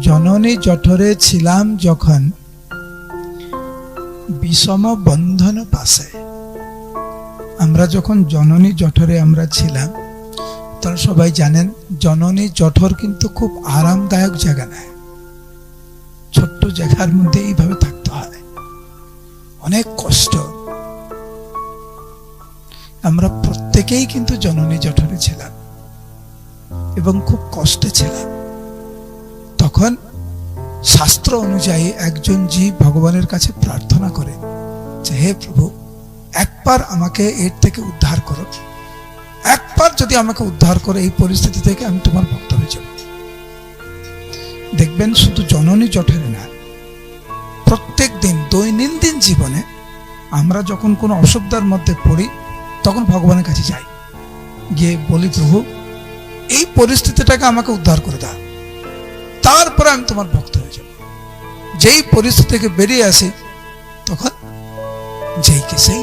জননী জঠরে ছিলাম যখন বিষম বন্ধন পাশে। আমরা যখন জননী জঠরে আমরা ছিলাম, তখন সবাই জানেন জননী জঠর কিন্তু খুব আরামদায়ক জায়গা নয়। ছোট্ট জায়গার মধ্যে এইভাবে থাকতে হয়, অনেক কষ্ট। আমরা প্রত্যেকেই কিন্তু জননী জঠরে ছিলাম এবং খুব কষ্টে ছিলাম। তখন শাস্ত্র অনুযায়ী একজন জীব ভগবানের কাছে প্রার্থনা করে যে, হে প্রভু, একবার আমাকে এর থেকে উদ্ধার করো, একবার যদি আমাকে উদ্ধার করে এই পরিস্থিতি থেকে, আমি তোমার ভক্ত হয়ে যাব। দেখবেন শুধু জননী জঠরে না, প্রত্যেক দিন দৈনন্দিন জীবনে আমরা যখন কোনো অসুবিধার মধ্যে পড়ি, তখন ভগবানের কাছে যাই, গিয়ে বলি, প্রভু এই পরিস্থিতিটাকে আমাকে উদ্ধার করে দাও, তারপরে আমি তোমার ভক্ত হয়ে যাব। যেই পরিস্থিতি থেকে বেরিয়ে আসি, তখন যেই কে সেই